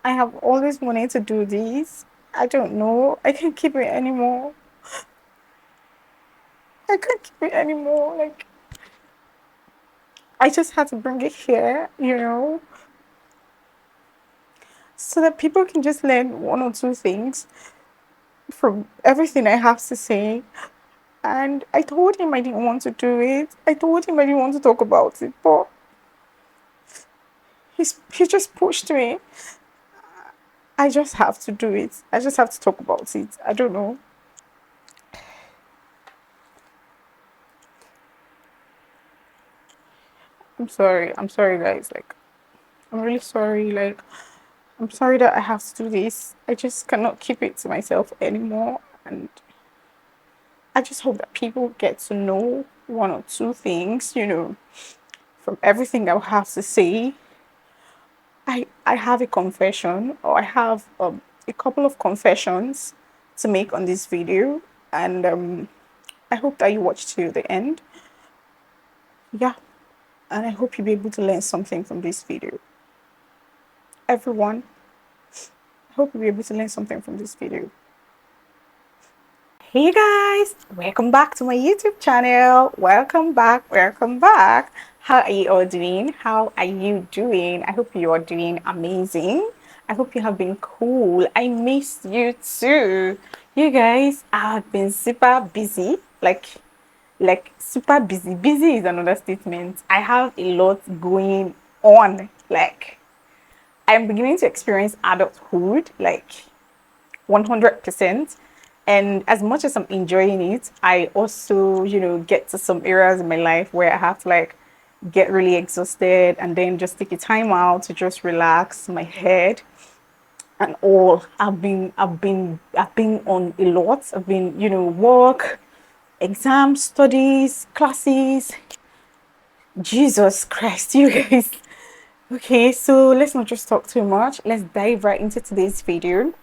I have always wanted to do this. I don't know. I can't keep it anymore. I can't keep it anymore. Like, I just had to bring it here, so that people can just learn one or two things from everything I have to say. And I told him I didn't want to do it. I told him I didn't want to talk about it, but he just pushed me. I just have to do it. I just have to talk about it. I don't know. I'm sorry. I'm sorry, guys. Like, I'm really sorry. Like, I'm sorry that I have to do this. I just cannot keep it to myself anymore. And I just hope that people get to know one or two things, from everything I have to say. I have a confession, or I have a couple of confessions to make on this video. And I hope that you watch till the end. Yeah. And I hope you'll be able to learn something from this video. Everyone, I hope you'll be able to learn something from this video. Hey guys, welcome back to my YouTube channel. Welcome back, welcome back. How are you all doing? How are you doing? I hope you are doing amazing. I hope you have been cool. I missed you too. You guys, I've been super busy. Like super busy. Busy is another statement. I have a lot going on. Like, I'm beginning to experience adulthood. Like, 100%. And as much as I'm enjoying it, I also, get to some areas in my life where I have to like get really exhausted and then just take a time out to just relax my head and all. I've been on a lot. I've been, work, exams, studies, classes. Jesus Christ, you guys. Okay, so let's not just talk too much. Let's dive right into today's video.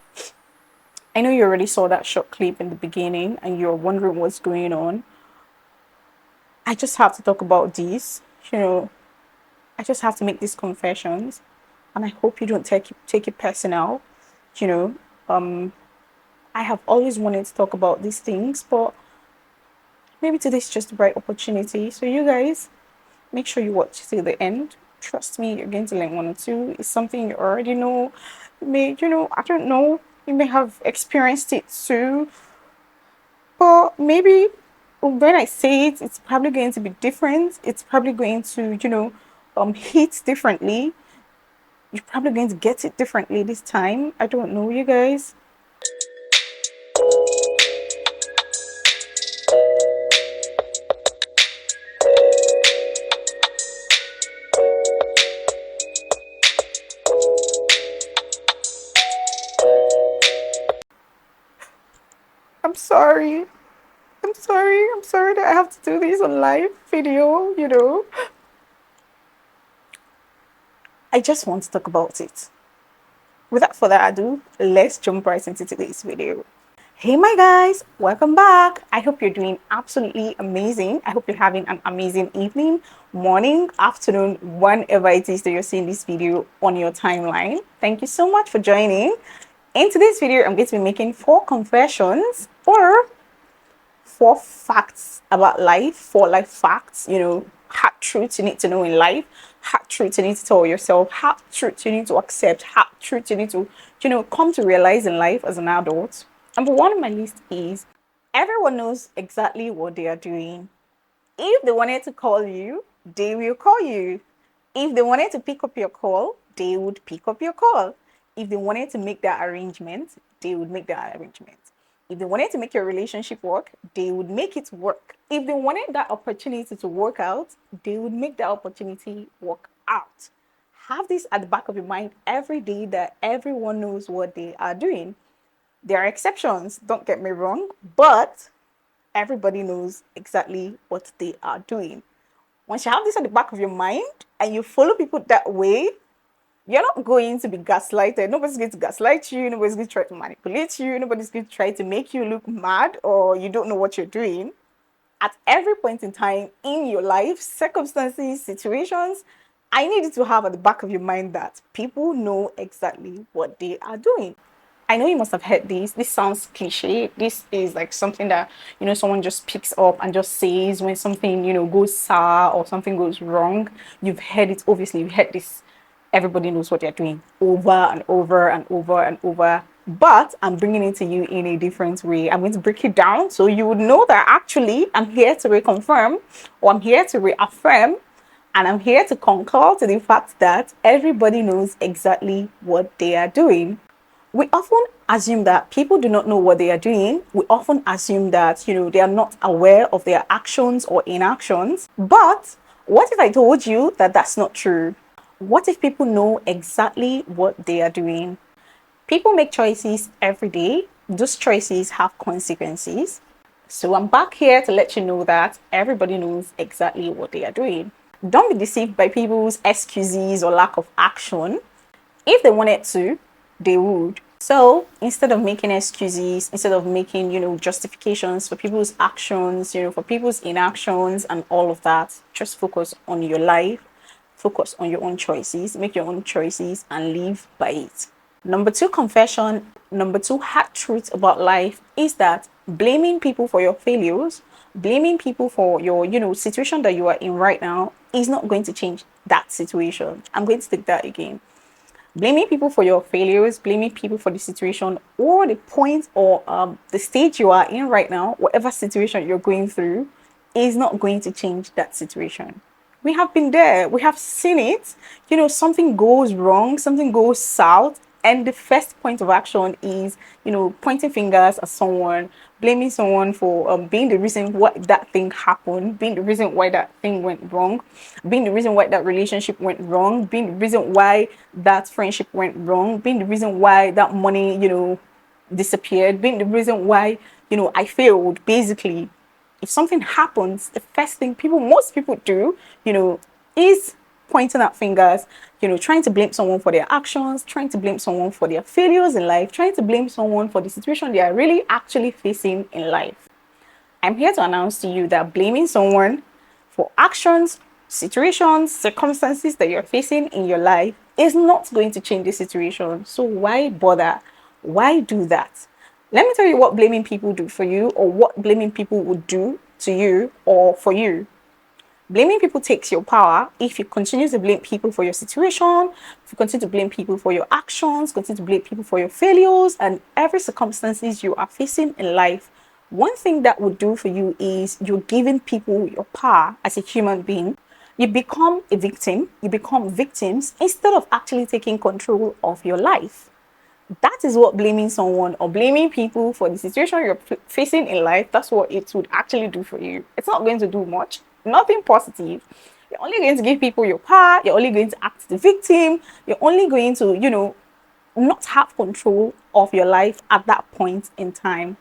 I know you already saw that short clip in the beginning and you're wondering what's going on. I just have to talk about this. You know, I just have to make these confessions and I hope you don't take it personal. You know, um I have always wanted to talk about these things, but maybe today's just the right opportunity. So you guys, make sure you watch till the end. Trust me, you're going to learn one or two. It's something you already know. I don't know, you may have experienced it too. But maybe when I say it, it's probably going to be different. It's probably going to, hit differently. You're probably going to get it differently this time. I don't know, you guys. I'm sorry. I'm sorry. I'm sorry that I have to do this on live video. I just want to talk about it. Without further ado, let's jump right into today's video. Hey my guys, welcome back. I hope you're doing absolutely amazing. I hope you're having an amazing evening, morning, afternoon, whenever it is that you're seeing this video on your timeline. Thank you so much for joining. In today's video, I'm going to be making 4 confessions or 4 facts about life, 4 life facts, hard truths you need to know in life, hard truths you need to tell yourself, hard truths you need to accept, hard truths you need to, come to realize in life as an adult. Number 1 on my list is everyone knows exactly what they are doing. If they wanted to call you, they will call you. If they wanted to pick up your call, they would pick up your call. If they wanted to make that arrangement, they would make that arrangement. If they wanted to make your relationship work, they would make it work. If they wanted that opportunity to work out, they would make that opportunity work out. Have this at the back of your mind every day that everyone knows what they are doing. There are exceptions, don't get me wrong, but everybody knows exactly what they are doing. Once you have this at the back of your mind and you follow people that way, you're not going to be gaslighted. Nobody's going to gaslight you. Nobody's going to try to manipulate you. Nobody's going to try to make you look mad or you don't know what you're doing. At every point in time in your life, circumstances, situations, I need you to have at the back of your mind that people know exactly what they are doing. I know you must have heard this. This sounds cliche. This is like something that, someone just picks up and just says when something, goes sour or something goes wrong. You've heard it, obviously, you've heard this. Everybody knows what they're doing over and over and over and over. But I'm bringing it to you in a different way. I'm going to break it down so you would know that actually I'm here to reconfirm, or I'm here to reaffirm, and I'm here to concur to the fact that everybody knows exactly what they are doing. We often assume that people do not know what they are doing. We often assume that, they are not aware of their actions or inactions. But what if I told you that that's not true? What if people know exactly what they are doing? People make choices every day. Those choices have consequences. So I'm back here to let you know that everybody knows exactly what they are doing. Don't be deceived by people's excuses or lack of action. If they wanted to, they would. So instead of making excuses, instead of making, justifications for people's actions, for people's inactions and all of that, just focus on your life, focus on your own choices, make your own choices and live by it. Number two confession, number two hard truth about life is that blaming people for your failures, blaming people for your, situation that you are in right now is not going to change that situation. I'm going to take that again. Blaming people for your failures, blaming people for the situation or the point or the stage you are in right now, whatever situation you're going through, is not going to change that situation. We have been there, we have seen it. Something goes wrong, something goes south, and the first point of action is, pointing fingers at someone, blaming someone for being the reason why that thing happened, being the reason why that thing went wrong, being the reason why that relationship went wrong, being the reason why that friendship went wrong, being the reason why that money, disappeared, being the reason why, I failed. Basically, if something happens, the first thing most people do, is pointing at fingers, trying to blame someone for their actions, trying to blame someone for their failures in life, trying to blame someone for the situation they are really actually facing in life. I'm here to announce to you that blaming someone for actions, situations, circumstances that you're facing in your life is not going to change the situation. So why bother? Why do that? Let me tell you what blaming people do for you, or what blaming people would do to you or for you. Blaming people takes your power. If you continue to blame people for your situation, if you continue to blame people for your actions, continue to blame people for your failures and every circumstances you are facing in life, one thing that would do for you is you're giving people your power as a human being. You become a victim, you become victims instead of actually taking control of your life. That is what blaming someone or blaming people for the situation you're facing in life, that's what it would actually do for you. It's not going to do much, nothing positive. You're only going to give people your power, you're only going to act the victim, you're only going to, not have control of your life at that point in time.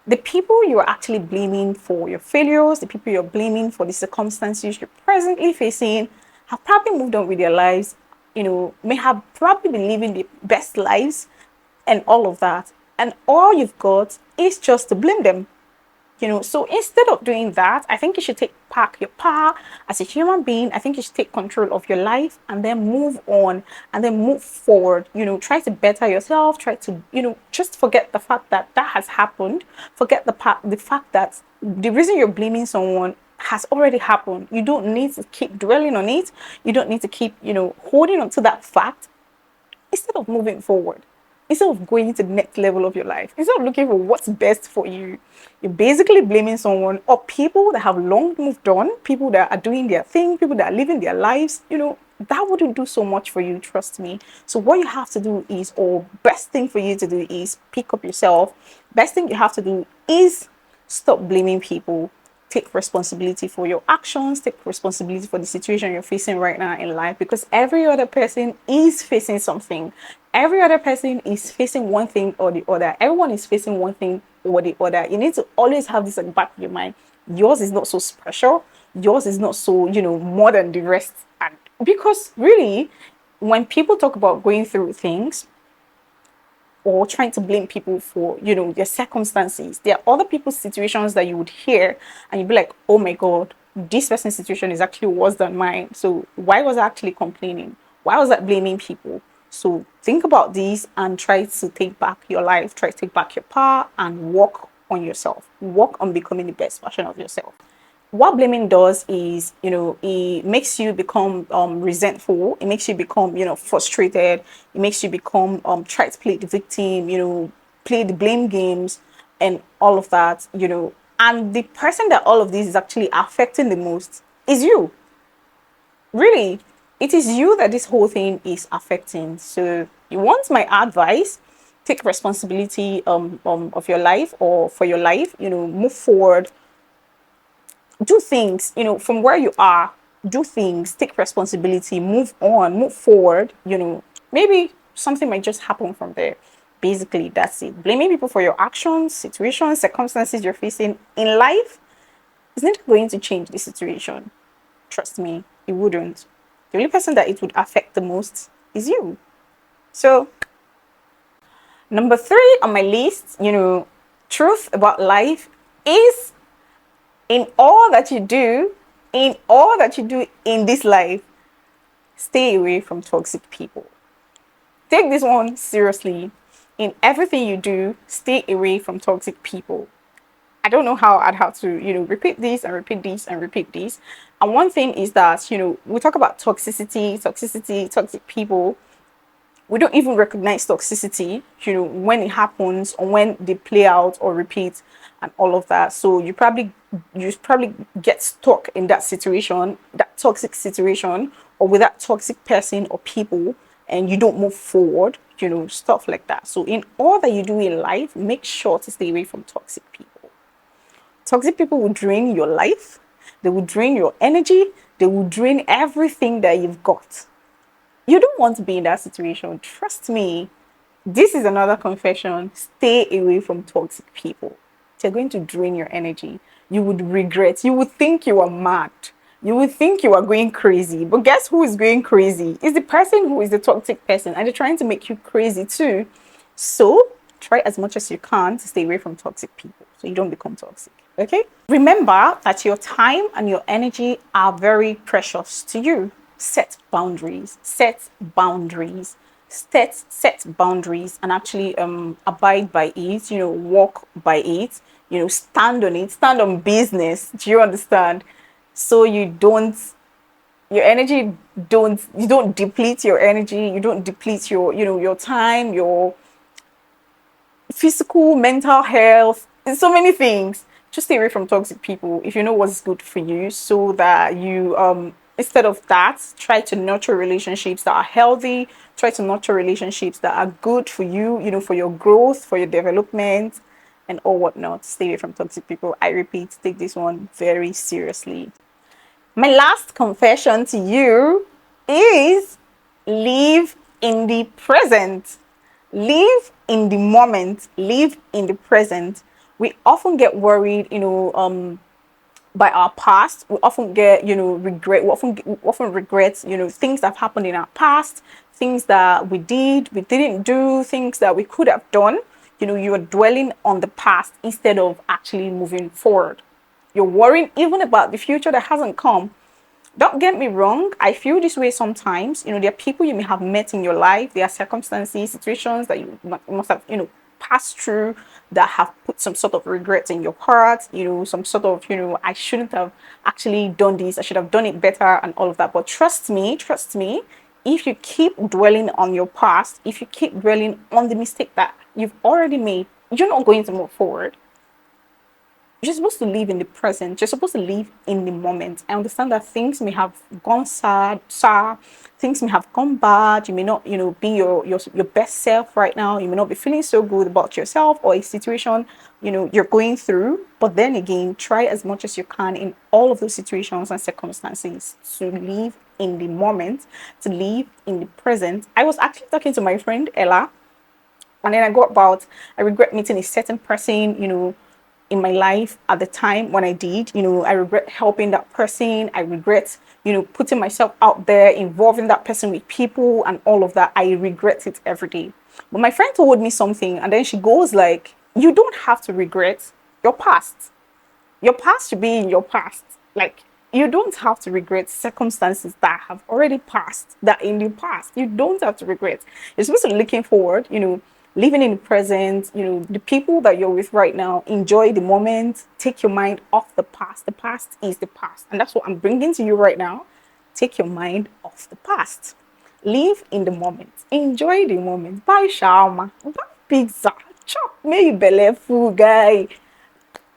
The people you're actually blaming for your failures, the people you're blaming for the circumstances you're presently facing, have probably moved on with their lives, may have probably been living the best lives and all of that. And all you've got is just to blame them. So instead of doing that, I think you should take back your power as a human being. I think you should take control of your life and then move on and then move forward. Try to better yourself, try to, just forget the fact that that has happened. Forget the fact that the reason you're blaming someone has already happened. You don't need to keep dwelling on it. You don't need to keep, holding on to that fact instead of moving forward, instead of going to the next level of your life, instead of looking for what's best for you, you're basically blaming someone or people that have long moved on, people that are doing their thing, people that are living their lives. That wouldn't do so much for you, trust me. So what you have to do is, or best thing for you to do is pick up yourself. Best thing you have to do is stop blaming people. Take responsibility for your actions, take responsibility for the situation you're facing right now in life, because every other person is facing something. Every other person is facing one thing or the other. Everyone is facing one thing or the other. You need to always have this at the back of your mind. Yours is not so special. Yours is not so, more than the rest. And because really, when people talk about going through things, or trying to blame people for, their circumstances, there are other people's situations that you would hear and you'd be like, oh my God, this person's situation is actually worse than mine. So why was I actually complaining? Why was I blaming people? So think about this and try to take back your life, try to take back your power and work on yourself. Work on becoming the best version of yourself. What blaming does is, it makes you become resentful. It makes you become, frustrated. It makes you become try to play the victim, play the blame games and all of that, And the person that all of this is actually affecting the most is you. Really, it is you that this whole thing is affecting. So you want my advice, take responsibility of your life or for your life, move forward, do things, from where you are, do things, take responsibility, move on, move forward, maybe something might just happen from there. Basically, that's it. Blaming people for your actions, situations, circumstances you're facing in life is not going to change the situation. Trust me, it wouldn't. The only person that it would affect the most is you. So, number 3 on my list, truth about life is in all that you do, in this life, stay away from toxic people. Take this one seriously. In everything you do, stay away from toxic people. I don't know how I'd have to, repeat this and repeat this and repeat this. And one thing is that, we talk about toxic people. We don't even recognize toxicity, when it happens or when they play out or repeat and all of that. So you probably get stuck in that situation, that toxic situation, or with that toxic person or people, and you don't move forward, stuff like that. So in all that you do in life, make sure to stay away from toxic people. Toxic people will drain your life, they will drain your energy, they will drain everything that you've got. You don't want to be in that situation. Trust me. This is another confession. Stay away from toxic people. They're going to drain your energy. You would regret. You would think you are mad. You would think you are going crazy. But guess who is going crazy? It's the person who is the toxic person. And they're trying to make you crazy too. So try as much as you can to stay away from toxic people so you don't become toxic. Okay? Remember that your time and your energy are very precious to you. Set boundaries, set boundaries and actually abide by it, walk by it, stand on it, stand on business. Do you understand? So your energy you don't deplete your energy, you don't deplete your time, your physical, mental health, and so many things. Just stay away from toxic people if you know what's good for you, so that you instead of that, try to nurture relationships that are healthy, try to nurture relationships that are good for you, for your growth, for your development, and all whatnot. Stay away from toxic people. I repeat, take this one very seriously. My last confession to you is live in the present. Live in the moment. Live in the present. We often get worried, by our past. We often get, regret. We often regret, things that have happened in our past, things that we didn't do, things that we could have done. You are dwelling on the past instead of actually moving forward. You're worrying even about the future that hasn't come. Don't get me wrong, I feel this way sometimes. There are people you may have met in your life, there are circumstances, situations that you must have, passed through that have put some sort of regret in your heart, some sort of, I shouldn't have actually done this, I should have done it better and all of that. But trust me, if you keep dwelling on your past, if you keep dwelling on the mistake that you've already made, you're not going to move forward. You're supposed to live in the present. You're supposed to live in the moment. I understand that things may have gone sad, things may have gone bad. You may not, be your best self right now. You may not be feeling so good about yourself or a situation, you're going through. But then again, try as much as you can in all of those situations and circumstances to live in the moment, to live in the present. I was actually talking to my friend Ella, and then I regret meeting a certain person, in my life at the time when I did. I regret helping that person. I regret, putting myself out there, involving that person with people and all of that. I regret it every day. But my friend told me something, and then she goes like, you don't have to regret your past. Your past should be in your past. Like, You don't have to regret circumstances that have already passed, that in the past. You don't have to regret. You're supposed to be looking forward, living in the present, the people that you're with right now, enjoy the moment, take your mind off the past. The past is the past. And that's what I'm bringing to you right now. Take your mind off the past. Live in the moment. Enjoy the moment. Buy shawarma, buy pizza, chop, maybe belly full guy.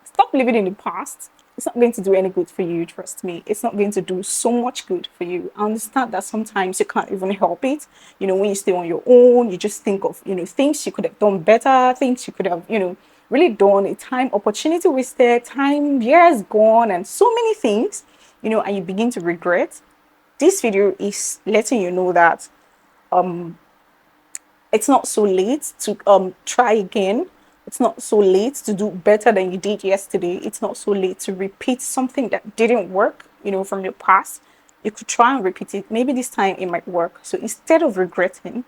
Stop living in the past. It's not going to do any good for you, trust me. It's not going to do so much good for you. I understand that sometimes you can't even help it. When you stay on your own, you just think of, things you could have done better, things you could have, really done, a time, opportunity wasted, time, years gone, and so many things, and you begin to regret. This video is letting you know that it's not so late to try again. It's not so late to do better than you did yesterday. It's not so late to repeat something that didn't work, from your past. You could try and repeat it. Maybe this time it might work. So instead of regretting,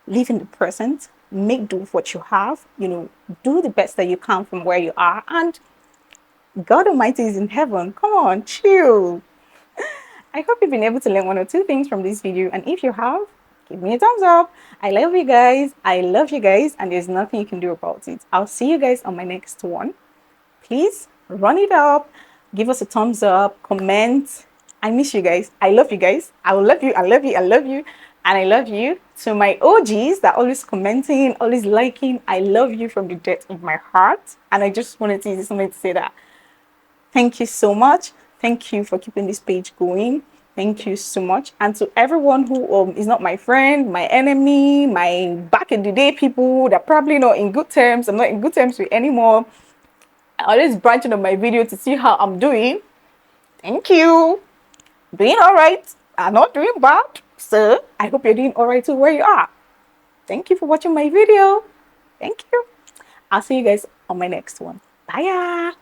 live in the present, make do with what you have, do the best that you can from where you are. And God Almighty is in heaven. Come on, chill. I hope you've been able to learn one or two things from this video. And if you have, give me a thumbs up. I love you guys. I love you guys. And there's nothing you can do about it. I'll see you guys on my next one. Please run it up. Give us a thumbs up. Comment. I miss you guys. I love you guys. I will love you. I love you. I love you. And I love you. To my OGs that are always commenting, always liking, I love you from the depth of my heart. And I just wanted to use this moment to say that. Thank you so much. Thank you for keeping this page going. Thank you so much. And to everyone who is not my friend, my enemy, my back in the day people that probably not in good terms, I'm not in good terms with anymore. I always branching on my video to see how I'm doing. Thank you. Doing all right. I'm not doing bad. So I hope you're doing all right too where you are. Thank you for watching my video. Thank you. I'll see you guys on my next one. Bye.